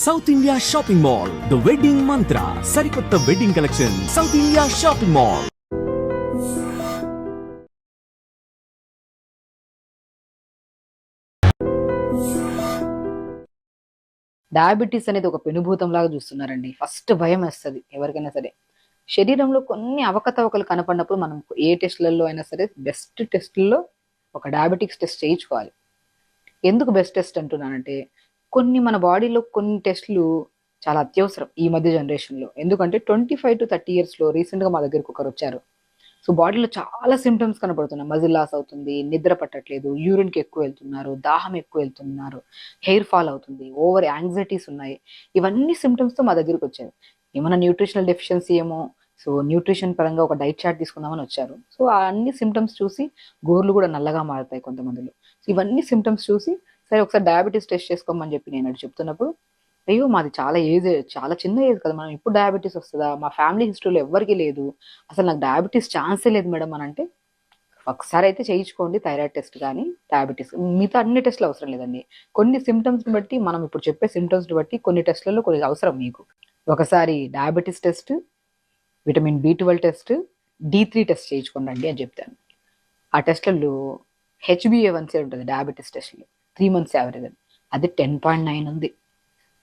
South India shopping mall, the wedding మంత్ర, సరికొత్త wedding collection, south India shopping mall. Diabetes అనేది ఒక పెనుభూతం లాగా చూస్తున్నారండి. ఫస్ట్ భయం వేస్తుంది ఎవరికైనా సరే. శరీరంలో కొన్ని అవకతవకలు కనపడినప్పుడు మనం ఏ టెస్ట్లలో అయినా సరే బెస్ట్ టెస్ట్లో ఒక డయాబెటిక్స్ టెస్ట్ చేయించుకోవాలి. ఎందుకు బెస్ట్ టెస్ట్ అంటున్నానంటే, కొన్ని మన బాడీలో కొన్ని టెస్టులు చాలా అత్యవసరం ఈ మధ్య జనరేషన్లో. ఎందుకంటే 25 to 30 yearsలో రీసెంట్గా మా దగ్గరికి ఒకరు వచ్చారు. సో బాడీలో చాలా సిమ్టమ్స్ కనపడుతున్నాయి. మజిల్ లాస్ అవుతుంది, నిద్ర పట్టట్లేదు, యూరిన్కి ఎక్కువ వెళ్తున్నారు, దాహం ఎక్కువ వెళ్తున్నారు, హెయిర్ ఫాల్ అవుతుంది, ఓవర్ యాంగ్జైటీస్ ఉన్నాయి. ఇవన్నీ సిమ్టమ్స్తో మా దగ్గరికి వచ్చారు. ఏమైనా న్యూట్రిషనల్ డెఫిషియన్సీ ఏమో, సో న్యూట్రిషన్ పరంగా ఒక డైట్ చార్ట్ తీసుకుందామని వచ్చారు. సో ఆ అన్ని సిమ్టమ్స్ చూసి గోర్లు కూడా నల్లగా మారుతాయి కొంతమందిలో. సో ఇవన్నీ సిమ్టమ్స్ చూసి సరే ఒకసారి డయాబెటీస్ టెస్ట్ చేసుకోమని చెప్పి నేను అటు చెప్తున్నప్పుడు, అయ్యో మాది చాలా ఏజ్, చాలా చిన్న ఏజ్ కదా, మనం ఇప్పుడు డయాబెటీస్ వస్తుందా, మా ఫ్యామిలీ హిస్టరీలో ఎవరికి లేదు, అసలు నాకు డయాబెటీస్ ఛాన్సే లేదు మేడం అని అంటే, ఒకసారి అయితే చేయించుకోండి థైరాయిడ్ టెస్ట్ కానీ డయాబెటీస్. మిగతా అన్ని టెస్టులు అవసరం లేదండి. కొన్ని సిమ్టమ్స్ని బట్టి, మనం ఇప్పుడు చెప్పే సిమ్టమ్స్ని బట్టి కొన్ని టెస్టులలో కొన్ని అవసరం మీకు. ఒకసారి diabetes test, vitamin B12 test, D3 test చేయించుకోండి అని చెప్తాను. ఆ టెస్టులలో HbA1c ఉంటుంది డయాబెటీస్ టెస్ట్లో, 3 months యావరేజ్ అని, అది 10.9 ఉంది,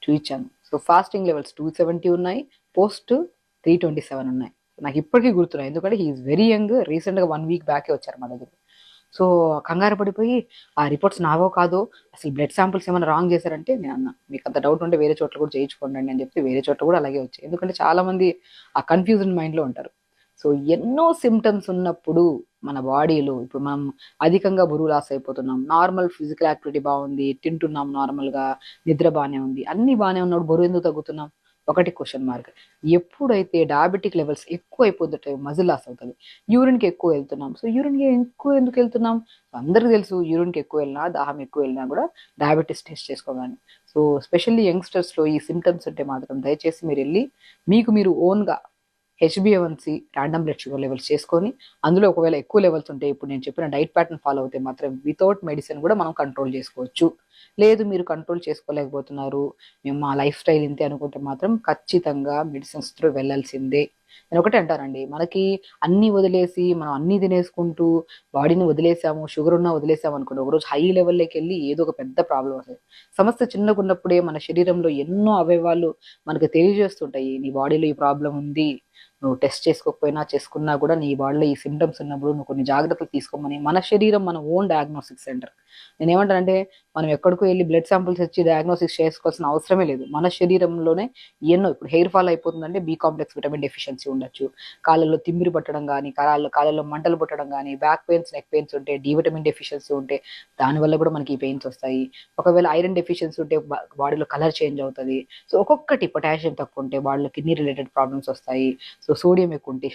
చూపించాను. సో ఫాస్టింగ్ లెవెల్స్ 270 ఉన్నాయి, పోస్ట్ 327 ఉన్నాయి. నాకు ఇప్పటికీ గుర్తున్నాయి, ఎందుకంటే హీఈస్ వెరీ యంగ్. రీసెంట్గా 1 week బ్యాకే వచ్చారు మా దగ్గర. సో కంగారు పడిపోయి ఆ రిపోర్ట్స్ నావో కాదో, అసలు బ్లడ్ శాంపిల్స్ ఏమైనా రాంగ్ చేశారంటే, నేను అన్న మీకు అంత డౌట్ ఉంటే వేరే చోట్ల కూడా చేయించుకోండి అని చెప్పి వేరే చోట్ల కూడా అలాగే వచ్చాయి. ఎందుకంటే చాలామంది ఆ కన్ఫ్యూజన్ మైండ్లో ఉంటారు. సో ఎన్నో సిమ్టమ్స్ ఉన్నప్పుడు మన బాడీలో, ఇప్పుడు మనం అధికంగా బరువు లాస్ అయిపోతున్నాం, నార్మల్ ఫిజికల్ యాక్టివిటీ బాగుంది, తింటున్నాం నార్మల్గా, నిద్ర బాగానే ఉంది, అన్నీ బాగానే ఉన్నప్పుడు బరువు ఎందుకు తగ్గుతున్నాం? ఒకటి క్వశ్చన్ మార్క్. ఎప్పుడైతే డయాబెటిక్ లెవెల్స్ ఎక్కువ అయిపోతుంటే మజిల్ లాస్ అవుతుంది, యూరిన్కి ఎక్కువ వెళ్తున్నాం. సో యూరిన్కి ఎక్కువ ఎందుకు వెళ్తున్నాం? అందరికీ తెలుసు, యూరిన్కి ఎక్కువ వెళ్ళినా, దాహం ఎక్కువ వెళ్ళినా కూడా డయాబెటీస్ టెస్ట్ చేసుకోగానే. సో స్పెషల్లీ యంగ్స్టర్స్లో ఈ సిమ్టమ్స్ ఉంటే మాత్రం దయచేసి మీరు వెళ్ళి మీకు మీరు ఓన్గా HbA1c, random blood sugar levels చేసుకొని, అందులో ఒకవేళ ఎక్కువ లెవెల్స్ ఉంటే ఇప్పుడు నేను చెప్పిన డైట్ ప్యాటర్న్ ఫాలో అవుతే మాత్రం వితౌట్ మెడిసిన్ కూడా మనం కంట్రోల్ చేసుకోవచ్చు. లేదు మీరు కంట్రోల్ చేసుకోలేకపోతున్నారు, మేము మా లైఫ్ స్టైల్ ఇంతే అనుకుంటే మాత్రం ఖచ్చితంగా మెడిసిన్స్ త్రూ వెళ్ళాల్సిందే. నేను ఒకటే అంటానండి, మనకి అన్నీ వదిలేసి మనం అన్నీ తినేసుకుంటూ బాడీని వదిలేసాము, షుగర్ ఉన్నా వదిలేసాము అనుకోండి, ఒకరోజు హై లెవెల్లోకి వెళ్ళి ఏదో ఒక పెద్ద ప్రాబ్లం వస్తుంది. సమస్య చిన్నగా ఉన్నప్పుడే మన శరీరంలో ఎన్నో అవయవాలు మనకు తెలియజేస్తుంటాయి, నీ బాడీలో ఈ ప్రాబ్లం ఉంది, నువ్వు టెస్ట్ చేసుకోకపోయినా చేసుకున్నా కూడా నీ బాడీలో ఈ సిమ్టమ్స్ ఉన్నప్పుడు నువ్వు కొన్ని జాగ్రత్తలు తీసుకోమని మన శరీరం, మన ఓన్ డయాగ్నోస్టిక్ సెంటర్. నేను ఏమంటానంటే, మనం ఎక్కడికో వెళ్ళి బ్లడ్ శాంపిల్స్ ఇచ్చి డయాగ్నోసిస్ చేసుకోవాల్సిన అవసరమే లేదు. మన శరీరంలోనే ఎన్నో, ఇప్పుడు హెయిర్ ఫాల్ అయిపోతుందంటే B కాంప్లెక్స్ విటమిన్ డెఫిషియన్సీ ఉండొచ్చు, కాళ్ళలో తిమ్మిరి పట్టడం కానీ, కాళ్ళలో మంటలు పుట్టడం కానీ, బ్యాక్ పెయిన్స్, నెక్ పెయిన్స్ ఉంటే, D విటమిన్ డెఫిషియన్సీ ఉంటే దానివల్ల కూడా మనకి ఈ పెయిన్స్ వస్తాయి. ఒకవేళ ఐరన్ డెఫిషియన్సీ ఉంటే బాడీలో కలర్ చేంజ్ అవుతుంది. సో ఒక్కొక్కటి, పొటాషియం తక్కువ ఉంటే బాడీలో కిడ్నీ రిలేటెడ్ ప్రాబ్లమ్స్ వస్తాయి. సో సోడియం ఎక్కువ ఉంటే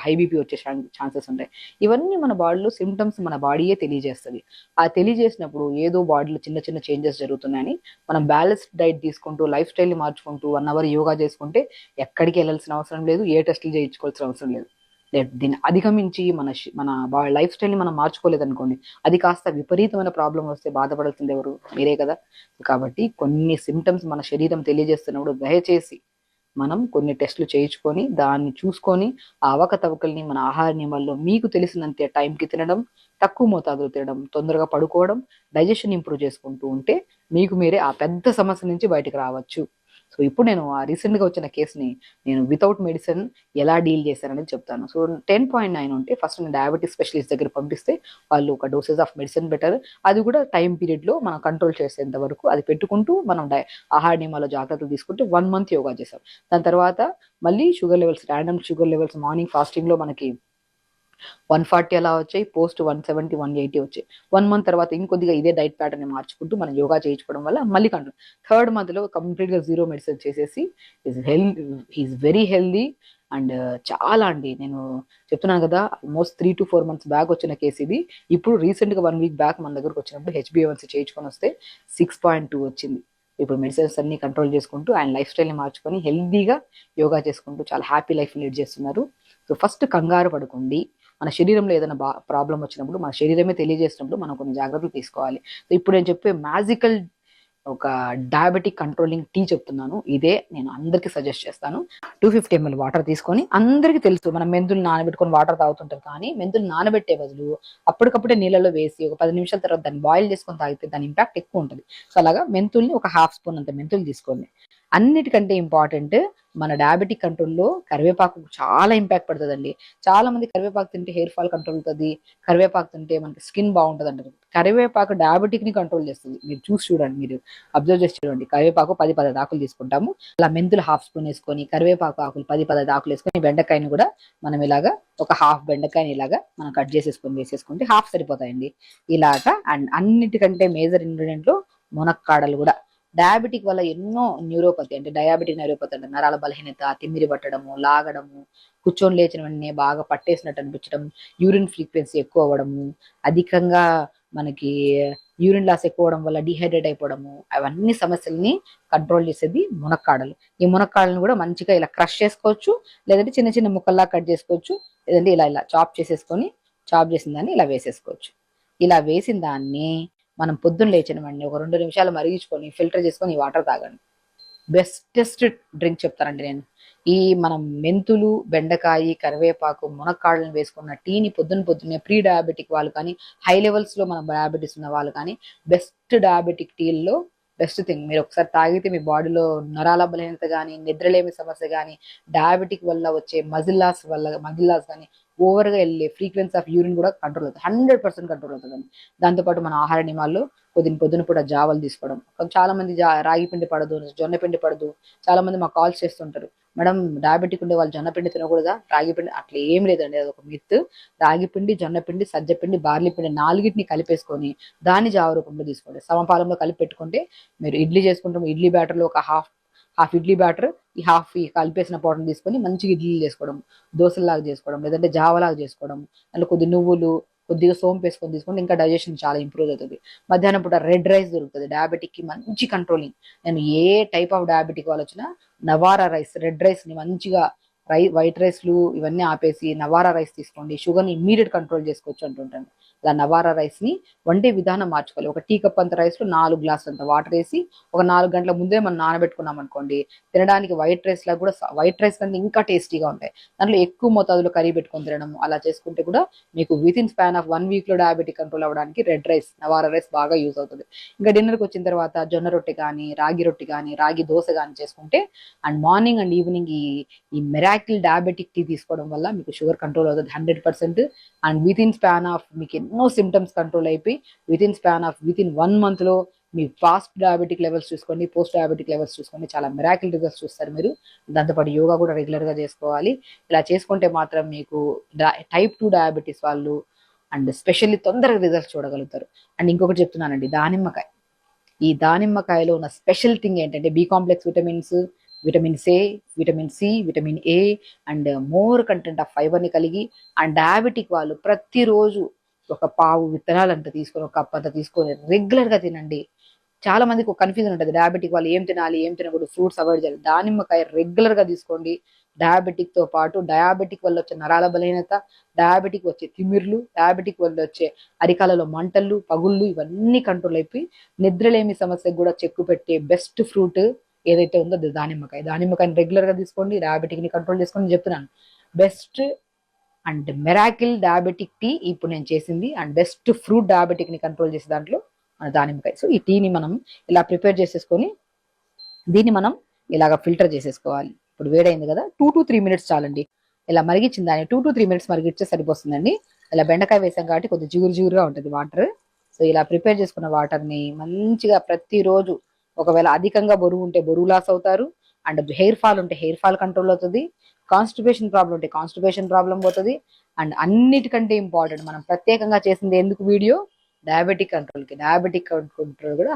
హై బీపీ వచ్చే ఛాన్సెస్ ఉంటాయి. ఇవన్నీ మన బాడీలో సిమ్టమ్స్ మన బాడీయే తెలియజేస్తుంది. ఆ తెలియజేసినప్పుడు ఏదో బాడీలో చిన్న చిన్న చేంజెస్ జరుగుతున్నాయని మనం బ్యాలెన్స్డ్ డైట్ తీసుకుంటూ, లైఫ్ స్టైల్ని మార్చుకుంటూ 1 hour యోగా చేసుకుంటే ఎక్కడికి వెళ్ళాల్సిన అవసరం లేదు, ఏ టెస్టులు చేయించుకోవాల్సిన అవసరం లేదు. దీన్ని అధిగమించి మన లైఫ్ స్టైల్ని మనం మార్చుకోలేదనుకోండి, అది కాస్త విపరీతమైన ప్రాబ్లం వస్తే బాధపడాల్సింది ఎవరు? మీరే కదా. కాబట్టి కొన్ని సిమ్టమ్స్ మన శరీరం తెలియజేస్తున్నప్పుడు దయచేసి మనం కొన్ని టెస్టులు చేయించుకొని, దాన్ని చూసుకొని, ఆ అవకతవకల్ని మన ఆహార నియమాల్లో మీకు తెలిసినంతే టైంకి తినడం, తక్కువ మోతాదులో తినడం, తొందరగా పడుకోవడం, డైజెషన్ ఇంప్రూవ్ చేసుకుంటూ ఉంటే మీకు మీరే ఆ పెద్ద సమస్య నుంచి బయటకు రావచ్చు. సో ఇప్పుడు నేను ఆ రీసెంట్గా వచ్చిన కేసుని నేను వితౌట్ మెడిసిన్ ఎలా డీల్ చేశాననేది చెప్తాను. సో 10.9 ఉంటే ఫస్ట్ నేను డయాబెటిస్ స్పెషలిస్ట్ దగ్గర పంపిస్తే వాళ్ళు ఒక డోసేజ్ ఆఫ్ మెడిసిన్ పెట్టారు. అది కూడా టైం పీరియడ్లో మనం కంట్రోల్ చేసేంత వరకు అది పెట్టుకుంటూ మనం ఆహార నియమాల్లో జాగ్రత్తలు తీసుకుంటూ 1 month యోగా చేసాం. దాని తర్వాత మళ్ళీ sugar levels, random sugar levels morning ఫాస్టింగ్లో మనకి 140 అలా వచ్చాయి, పోస్ట్ 170, 180 వచ్చాయి. 1 month తర్వాత ఇంకొద్దిగా ఇదే డైట్ ప్యాటర్న్ మార్చుకుంటూ మనం యోగా చేయించుకోవడం వల్ల మళ్ళీ కంట్రోల్. 3rd monthలో కంప్లీట్గా జీరో మెడిసిన్ చేసేసి హీఈస్ వెరీ హెల్దీ. అండ్ చాలా అండి, నేను చెప్తున్నాను కదా, ఆల్మోస్ట్ 3 to 4 months బ్యాక్ వచ్చిన కేసు ఇది. ఇప్పుడు రీసెంట్గా 1 week బ్యాక్ మన దగ్గరకు వచ్చినప్పుడు HbA1c చేయించుకొని వస్తే 6.2 వచ్చింది. ఇప్పుడు మెడిసిన్స్ అన్ని కంట్రోల్ చేసుకుంటూ ఆయన లైఫ్ స్టైల్ని మార్చుకొని హెల్దీగా యోగా చేసుకుంటూ చాలా హ్యాపీ లైఫ్ లీడ్ చేస్తున్నారు. సో ఫస్ట్ కంగారు పడుకోండి. మన శరీరంలో ఏదైనా ప్రాబ్లం వచ్చినప్పుడు మన శరీరమే తెలియజేసినప్పుడు మనం కొన్ని జాగ్రత్తలు తీసుకోవాలి. సో ఇప్పుడు నేను చెప్పే మ్యాజికల్ ఒక డయాబెటిక్ కంట్రోలింగ్ టీ చెప్తున్నాను. ఇదే నేను అందరికీ సజెస్ట్ చేస్తాను. 250 ml వాటర్ తీసుకొని, అందరికీ తెలుసు మనం మెంతులు నానబెట్టుకొని వాటర్ తాగుతుంటాం, కానీ మెంతులు నానబెట్టే బదులు అప్పటికప్పుడే నీళ్ళలో వేసి ఒక 10 నిమిషాల తర్వాత దాన్ని బాయిల్ చేసుకొని తాగితే దాని ఇంపాక్ట్ ఎక్కువ ఉంటుంది. సో అలాగా మెంతుల్ని ఒక హాఫ్ స్పూన్ అంత మెంతులు తీసుకోండి. అన్నిటికంటే ఇంపార్టెంట్, మన డయాబెటిక్ కంట్రోల్లో కరివేపాకు చాలా ఇంపాక్ట్ పడుతుందండి. చాలా మంది కరివేపాకు తింటే హెయిర్ ఫాల్ కంట్రోల్ అవుతుంది, కరివేపాకు తింటే మనకి స్కిన్ బాగుంటుంది అంటారు. కరివేపాకు డయాబెటిక్ ని కంట్రోల్ చేస్తుంది. మీరు చూసి చూడండి, మీరు అబ్జర్వ్ చేసి చూడండి. కరివేపాకు 10-15 ఆకులు తీసుకుంటాము. అలా మెంతులు హాఫ్ స్పూన్ వేసుకొని, కరివేపాకు ఆకులు 10-15 ఆకులు వేసుకొని, బెండకాయని కూడా మనం ఇలాగా ఒక హాఫ్ బెండకాయని ఇలాగా మనం కట్ చేసేసుకొని వేసేసుకుంటే హాఫ్ సరిపోతాయండి. ఇలాగా. అండ్ అన్నిటికంటే మేజర్ ఇంగ్రీడియంట్ లో మునక్కాడలు కూడా. డయాబెటిక్ వల్ల ఎన్నో న్యూరోపతి, అంటే డయాబెటిక్ న్యూరోపతి అంటే నరాల బలహీనత, తిమ్మిరి పట్టడము, లాగడము, కూర్చొని లేచిన వెంటనే బాగా పట్టేసినట్టు అనిపించడం, యూరిన్ ఫ్రీక్వెన్సీ ఎక్కువ అవ్వడము, అధికంగా మనకి యూరిన్ లాస్ ఎక్కువ అవడం వల్ల డిహైడ్రేట్ అయిపోవడము, అవన్నీ సమస్యల్ని కంట్రోల్ చేసేది మునక్కాడలు. ఈ మునక్కాడలను కూడా మంచిగా ఇలా క్రష్ చేసుకోవచ్చు, లేదంటే చిన్న చిన్న ముక్కల్లా కట్ చేసుకోవచ్చు, లేదంటే ఇలా ఇలా చాప్ చేసిన దాన్ని ఇలా వేసేసుకోవచ్చు. ఇలా వేసిన దాన్ని మనం పొద్దున్న లేచిన వెంటనే ఒక 2 నిమిషాలు మరిగించుకొని ఫిల్టర్ చేసుకొని ఈ వాటర్ తాగండి. బెస్టెస్ట్ డ్రింక్ చెప్తానండి నేను. ఈ మనం మెంతులు, బెండకాయ, కరివేపాకు, మునక్కాడలను వేసుకున్న టీని పొద్దున్నే ప్రీ డయాబెటిక్ వాళ్ళు కానీ, హై లెవెల్స్ లో మనం డయాబెటీస్ ఉన్న వాళ్ళు కానీ, బెస్ట్ డయాబెటిక్ టీల్లో బెస్ట్ థింగ్. మీరు ఒకసారి తాగితే మీ బాడీలో నరాల బలహీనత కానీ, నిద్రలేమి సమస్య కానీ, డయాబెటిక్ వల్ల వచ్చే మజిల్ లాస్ కానీ, ఓవర్ గా వెళ్ళే ఫ్రీక్వెన్సీ ఆఫ్ యూరిన్ కూడా కంట్రోల్ అవుతుంది. 100% కంట్రోల్ అవుతుందండి. దాంతోపాటు మన ఆహార నియమాల్లో పొద్దున పూట జావలు తీసుకోవడం. చాలా మంది రాగి పిండి పడదు, జొన్న పిండి పడదు. చాలా మంది మాకు కాల్స్ చేస్తుంటారు, మేడం డయాబెటిక్ ఉండే వాళ్ళు జొన్న పిండి తినకూడదా, రాగి పిండి? అట్లా ఏం లేదండి, అది ఒక మిత్. రాగి పిండి, జొన్న పిండి, సజ్జ పిండి, బార్లీ పిండి 4టిని కలిపేసుకొని దాన్ని జావ రూపంలో తీసుకోండి. సమపాలంలో కలిపి పెట్టుకుంటే, మీరు ఇడ్లీ చేసుకుంటాం, ఇడ్లీ బ్యాటర్ లో ఒక హాఫ్ ఇడ్లీ బ్యాటర్, ఈ కలిపేసిన పౌడర్ తీసుకొని మంచిగా ఇడ్లీలు చేసుకోవడం, దోశలాగా చేసుకోవడం, లేదంటే జావలాగా చేసుకోవడం, అందులో కొద్ది నువ్వులు, కొద్దిగా సోంపు వేసుకొని తీసుకుంటే ఇంకా డైజెషన్ చాలా ఇంప్రూవ్ అవుతుంది. మధ్యాహ్నం పూట రెడ్ రైస్ దొరుకుతుంది, డయాబెటిక్ కి మంచి కంట్రోలింగ్. నేను ఏ టైప్ ఆఫ్ డయాబెటిక్ వాళ్ళు వచ్చినా నవారా రైస్, రెడ్ రైస్ ని మంచిగా వైట్ రైస్లు ఇవన్నీ ఆపేసి నవారా రైస్ తీసుకోండి, షుగర్ని ఇమ్మీడియట్ కంట్రోల్ చేసుకోవచ్చు అంటుంటాను. అలా నవారా రైస్ ని వండే విధానం మార్చుకోవాలి. ఒక టీ కప్ అంత రైస్ లో 4 గ్లాసులు అంత వాటర్ వేసి ఒక 4 గంటల ముందే మనం నానబెట్టుకున్నాం అనుకోండి, తినడానికి వైట్ రైస్ లా కూడా, వైట్ రైస్ కంటే ఇంకా టేస్టీగా ఉంటాయి. దాంట్లో ఎక్కువ మోతాదులో కర్రీ పెట్టుకొని తినడం, అలా చేసుకుంటే కూడా మీకు with in span of 1 week లో డయాబెటిక్ కంట్రోల్ అవ్వడానికి రెడ్ రైస్, నవారా రైస్ బాగా యూజ్ అవుతుంది. ఇంకా డిన్నర్కి వచ్చిన తర్వాత జొన్న రొట్టె కానీ, రాగి రొట్టె కానీ, రాగి దోశ కానీ చేసుకుంటే, అండ్ మార్నింగ్ అండ్ ఈవినింగ్ ఈ మెరాకిల్ డయాబెటిక్ టీ తీసుకోవడం వల్ల మీకు షుగర్ కంట్రోల్ అవుతుంది 100%. And with in span of మీకు ఎన్నో సిమ్టమ్స్ కంట్రోల్ అయిపోయి విత్ ఇన్ 1 month లో మీ ఫాస్ట్ డయాబెటిక్ లెవెల్స్ చూసుకోండి, పోస్ట్ డయాబెటిక్ లెవెల్స్ చూసుకోండి, చాలా మెరాకిల్ రిజల్ట్స్ చూస్తారు మీరు. దాంతోపాటు యోగా కూడా రెగ్యులర్ గా చేసుకోవాలి. ఇలా చేసుకుంటే మాత్రం మీకు టైప్ 2 డయాబెటీస్ వాళ్ళు అండ్ స్పెషల్లీ తొందరగా రిజల్ట్స్ చూడగలుగుతారు. అండ్ ఇంకొకటి చెప్తున్నానండి, దానిమ్మకాయ. ఈ దానిమ్మకాయలో ఉన్న స్పెషల్ థింగ్ ఏంటంటే, B complex vitamins, vitamin A, vitamin C, vitamin A and more content of fiber ని కలిగి, అండ్ డయాబెటిక్ వాళ్ళు ప్రతిరోజు ఒక పావు విత్తనాలంతా తీసుకొని, ఒక కప్ అంతా తీసుకొని రెగ్యులర్ గా తినండి. చాలా మందికి ఒక కన్ఫ్యూజన్ ఉంటుంది, డయాబెటిక్ వాళ్ళు ఏం తినాలి, ఏం తినకూడదు, ఫ్రూట్స్ అవాయిడ్ చేయాలి. దానిమ్మకాయ రెగ్యులర్ గా తీసుకోండి. డయాబెటిక్ తో పాటు డయాబెటిక్ వల్ల వచ్చే నరాల బలహీనత, డయాబెటిక్ వచ్చే తిమిర్లు, డయాబెటిక్ వల్ల వచ్చే అరికాలలో మంటలు, పగుళ్ళు ఇవన్నీ కంట్రోల్ అయిపోయి నిద్రలేమి సమస్యకు కూడా చెక్కు పెట్టే బెస్ట్ ఫ్రూట్ ఏదైతే ఉందో అది దానిమ్మకాయ. దానిమ్మకాయని రెగ్యులర్ గా తీసుకోండి, డయాబెటిక్ ని కంట్రోల్ చేసుకోండి చెప్తున్నాను. Best and miracle diabetic tea ఇప్పుడు నేను చేసింది, అండ్ బెస్ట్ ఫ్రూట్ డయాబెటిక్ ని కంట్రోల్ చేసే దాంట్లో దానిమ్మకాయ. సో ఈ టీని మనం ఇలా ప్రిపేర్ చేసేసుకొని దీన్ని మనం ఇలాగ ఫిల్టర్ చేసేసుకోవాలి. ఇప్పుడు వేడైంది కదా, 2 to 3 minutes చాలండి. ఇలా మరిగించిన దాన్ని 2 to 3 minutes మరిగిస్తే సరిపోతుందండి. ఇలా బెండకాయ వేసాం కాబట్టి కొద్దిగా జిగురుగా ఉంటుంది వాటర్. సో ఇలా ప్రిపేర్ చేసుకున్న వాటర్ ని మంచిగా ప్రతిరోజు, ఒకవేళ అధికంగా బరువు ఉంటే బరువు లాస్ అవుతారు, అండ్ హెయిర్ ఫాల్ ఉంటే హెయిర్ ఫాల్ కంట్రోల్ అవుతుంది, కాన్స్టిపేషన్ ప్రాబ్లం ఉంటే కాన్స్టిపేషన్ ప్రాబ్లం పోతుంది. అండ్ అన్నిటికంటే ఇంపార్టెంట్, మనం ప్రత్యేకంగా చేసింది ఎందుకు వీడియో, డయాబెటిక్ కంట్రోల్ కూడా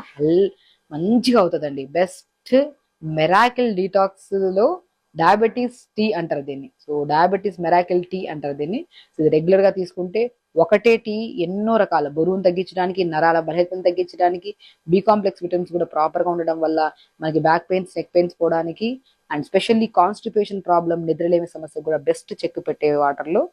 మంచిగా అవుతుందండి. బెస్ట్ మెరాకిల్ డీటాక్స్ లో డయాబెటీస్ టీ అంటారు దీన్ని. సో డయాబెటీస్ మెరాకిల్ టీ అంటారు దీన్ని. సో ఇది రెగ్యులర్ గా తీసుకుంటే ఒకటే టీ ఎన్నో రకాల బరువును తగ్గించడానికి, నరాల బలహీనతను తగ్గించడానికి, బి కాంప్లెక్స్ విటమిన్స్ కూడా ప్రాపర్ గా ఉండడం వల్ల మనకి బ్యాక్ పెయిన్స్, నెక్ పెయిన్స్ పోవడానికి, అండ్ స్పెషల్లీ కాన్స్టిపేషన్ ప్రాబ్లం, నిద్రలేమి సమస్య కూడా బెస్ట్ చెక్ పెట్టే వాటర్ లో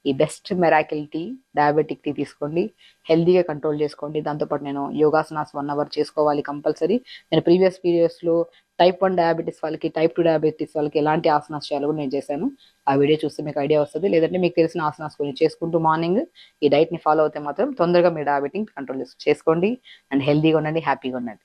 ఈ best miracle tea, diabetic tea తీసుకోండి, హెల్దీగా కంట్రోల్ చేసుకోండి. దాంతోపాటు నేను యోగాసనాస్ 1 అవర్ చేసుకోవాలి కంపల్సరీ. నేను ప్రీవియస్ పీరియడ్స్లో టైప్ 1 డయాబెటీస్ వాళ్ళకి, టైప్ 2 డయాబెటీస్ వాళ్ళకి ఎలాంటి ఆసనాస్ చేయాలో కూడా నేను చేశాను. ఆ వీడియో చూస్తే మీకు ఐడియా వస్తుంది. లేదంటే మీకు తెలిసిన ఆసనాస్ కొన్ని చేసుకుంటూ మార్నింగ్ ఈ డైట్ని ఫాలో అవుతే మాత్రం తొందరగా మీ డయాబెటిక్ కంట్రోల్ చేసుకోండి. అండ్ హెల్దీగా ఉండండి, హ్యాపీగా ఉండండి.